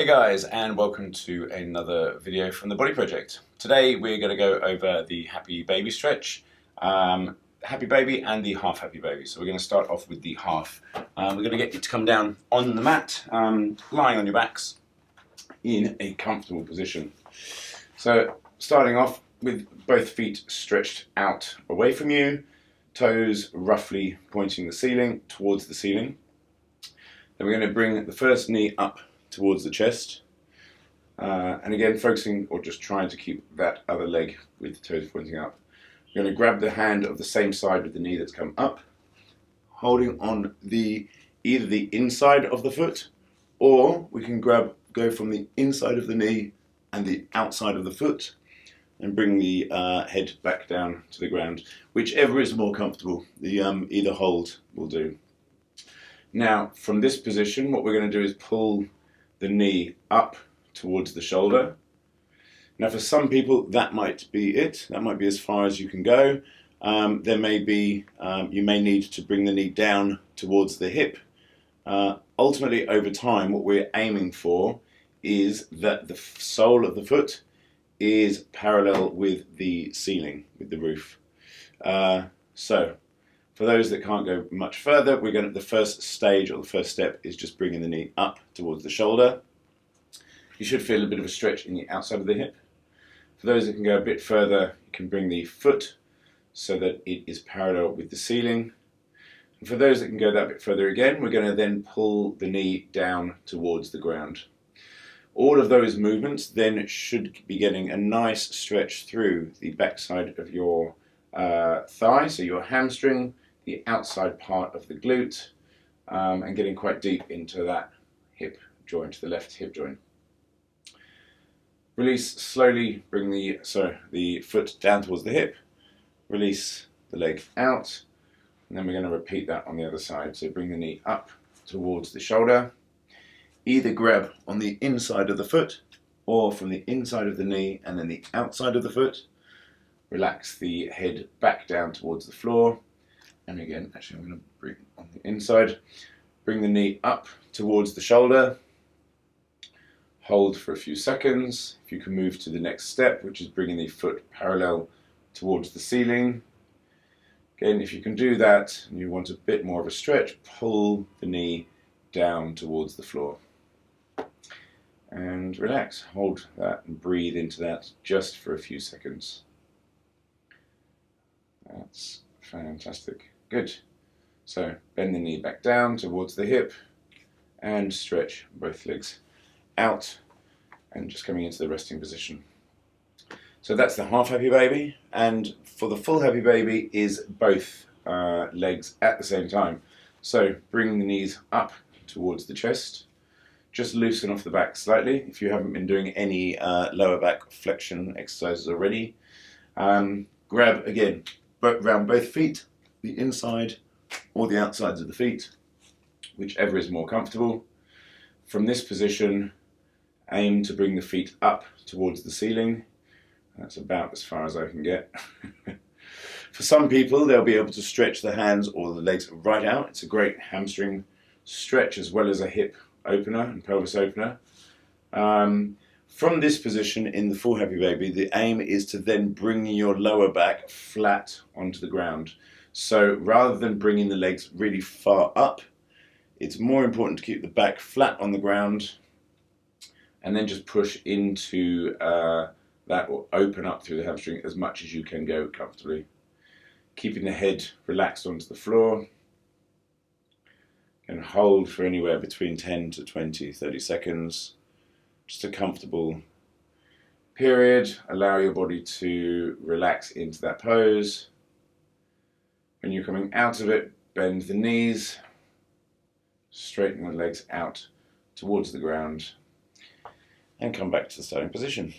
Hey guys, and welcome to another video from the Body Project. Today we're going to go over the Happy Baby stretch, Happy Baby and the Half Happy Baby. So we're going to start off with the half. We're going to get you to come down on the mat, lying on your backs in a comfortable position. So starting off with both feet stretched out away from you, toes roughly pointing the ceiling, towards the ceiling. Then we're going to bring the first knee up towards the chest, and again focusing or just trying to keep that other leg with the toes pointing up. You're going to grab the hand of the same side with the knee that's come up, holding on either the inside of the foot, or we can go from the inside of the knee and the outside of the foot and bring the head back down to the ground, whichever is more comfortable. Either hold will do. Now from this position what we're going to do is pull the knee up towards the shoulder. Now for some people that might be it, that might be as far as you can go. There may be, you may need to bring the knee down towards the hip. Ultimately over time what we're aiming for is that the sole of the foot is parallel with the ceiling, with the roof. So for those that can't go much further, the first stage or the first step is just bringing the knee up towards the shoulder. You should feel a bit of a stretch in the outside of the hip. For those that can go a bit further, you can bring the foot so that it is parallel with the ceiling. And for those that can go that bit further again, we're going to then pull the knee down towards the ground. All of those movements then should be getting a nice stretch through the backside of your thigh, so your hamstring, the outside part of the glute, and getting quite deep into that hip joint, the left hip joint. Release slowly, bring the foot down towards the hip, release the leg out, and then we're going to repeat that on the other side. So bring the knee up towards the shoulder, either grab on the inside of the foot or from the inside of the knee and then the outside of the foot. Relax the head back down towards the floor. And again, actually I'm going to bring on the inside. Bring the knee up towards the shoulder. Hold for a few seconds. If you can move to the next step, which is bringing the foot parallel towards the ceiling. Again, if you can do that and you want a bit more of a stretch, pull the knee down towards the floor. And relax. Hold that and breathe into that just for a few seconds. That's fantastic. Good. So bend the knee back down towards the hip and stretch both legs out and just coming into the resting position. So that's the half Happy Baby, and for the full Happy Baby is both legs at the same time. So bring the knees up towards the chest, just loosen off the back slightly if you haven't been doing any lower back flexion exercises already. Grab again around both feet, the inside or the outsides of the feet, whichever is more comfortable. From this position, aim to bring the feet up towards the ceiling. That's about as far as I can get. For some people, they'll be able to stretch the hands or the legs right out. It's a great hamstring stretch as well as a hip opener and pelvis opener. From this position in the full Happy Baby, the aim is to then bring your lower back flat onto the ground. So rather than bringing the legs really far up, it's more important to keep the back flat on the ground and then just push into that or open up through the hamstring as much as you can go comfortably. Keeping the head relaxed onto the floor. And hold for anywhere between 10 to 20, 30 seconds. Just a comfortable period. Allow your body to relax into that pose. When you're coming out of it, bend the knees, straighten the legs out towards the ground, and come back to the starting position.